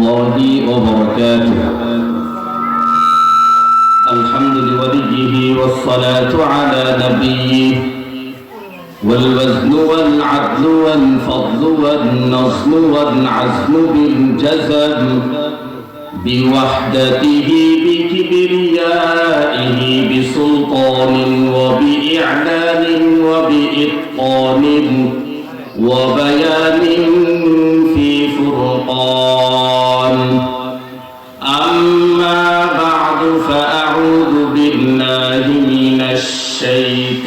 الله وبركاته. الحمد لوليه والصلاة على نبيه، والوزن والعدل والفضل والنصر والعزم بالجزم، بوحدته بكبريائه بسلطان وبإعلان وبإتقان وبيان في فرقان. أما بعد فأعوذ بالله من الشيطان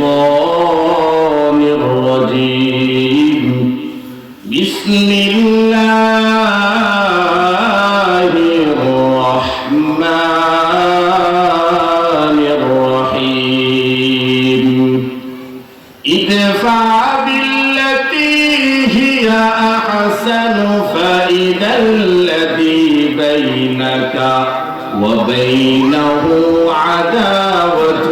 الرجيم. بسم الله الرحمن الرحيم. ادفع بالتي هي أحسن فإذا الذي بينك وبينه عداوة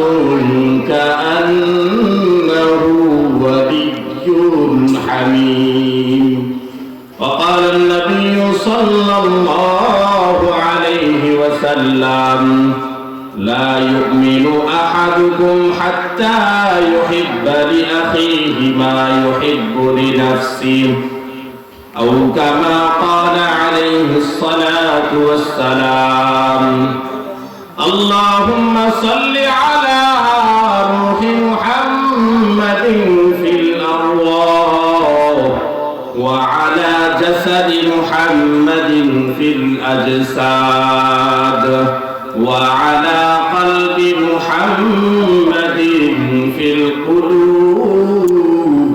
كأنه ولي حميم. وقال النبي صلى الله عليه وسلم: لا يؤمن أحدكم حتى يحب لأخيه ما يحب لنفسه، أو كما قال عليه الصلاة والسلام. اللهم صل على روح محمد في الأرواح، وعلى جسد محمد في الأجساد، وعلى قلب محمد في القلوب،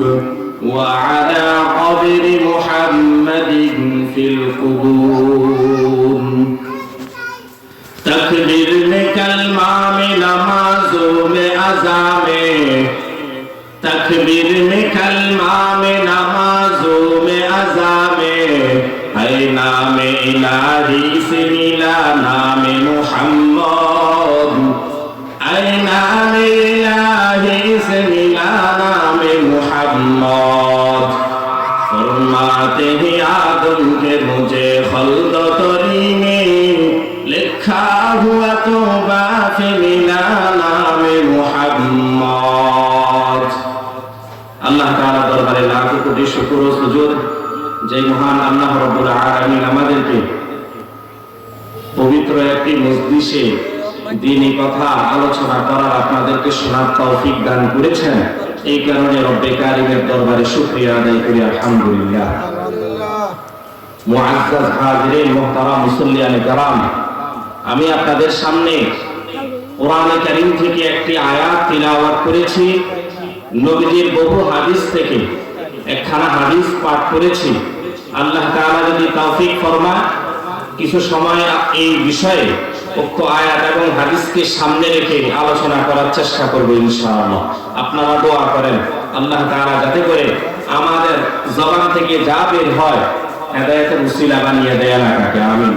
وعلى قبر محمد في القبور. تکبیر میں کلمہ میں نمازوں میں اذان میں، تکبیر میں کلمہ میں نمازوں میں اذان میں، ہے نام الہی سے ملا نام محمد، ہے نام الہی سے ملا نام محمد. فرماتے ہیں آدم کے مجھے خلد تری میں لکھا ہوا توبہ سے ملا نام محمد. আল্লাহ তাআলা দরবারে লাখ কোটি শুকর ও সুজুদ যে মহান আল্লাহ রাব্বুল আলামিন আমাদেরকে পবিত্র একটি মজলিসে দ্বীনি কথা আলোচনা করার আপনাদেরকে শোনার তৌফিক দান করেছেন। এই কারণে রব্বে কারীমের দরবারে শুকরিয়া আদায় করি আলহামদুলিল্লাহ। মুআজ্জাজ হাজিরিন মুহতারাম মুসল্লিয়ানে কেরাম, আমি আপনাদের সামনে কোরআনে কারীম থেকে একটি আয়াত তিলাওয়াত করেছি। নবীজির বহু হাদিস থেকে একখানা হাদিস পাঠ করেছি। আল্লাহ তাআলা যদি তৌফিক ফরমায় কিছু সময় এই বিষয়ে উক্ত আয়াত এবং হাদিসকে সামনে রেখে আলোচনা করার চেষ্টা করব ইনশাআল্লাহ। আপনারা দোয়া করেন আল্লাহ তাআলা যাতে করে আমাদের জবান থেকে যা বের হয় হেদায়েতের উসিলা বানিয়ে দেয় আল্লাহকে, আমিন।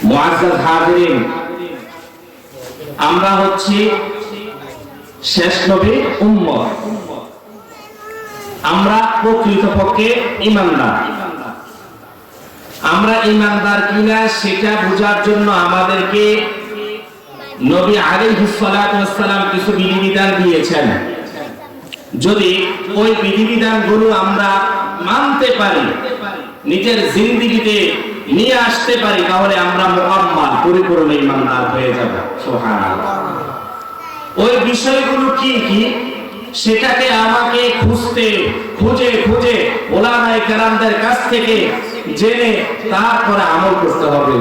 মুআজ্জাজ হাজিরিন, আমরা হচ্ছি শেষ নবীর উম্মত, আমরা প্রকৃতপক্ষে ঈমানদার। আমরা ঈমানদার কিনা সেটা বোঝার জন্য আমাদেরকে নবী আলাইহিস সালাতু ওয়াস সালাম কিছু বিধিবিধান দিয়েছেন। যদি ওই বিধিবিধানগুলো আমরা মানতে পারি, নিজের জিন্দেগিতে নিয়ে আসতে পারি, তাহলে আমরা মুকাম্মাল পরিপূর্ণ ঈমানদার হয়ে যাব। সুবহানাল্লাহ। ওই বিষয়গুলো কি কি সেটাকে আমাকে খুঁজে উলামায়ে কেরামদের কাছ থেকে জেনে তারপরে আমল করতে হবে।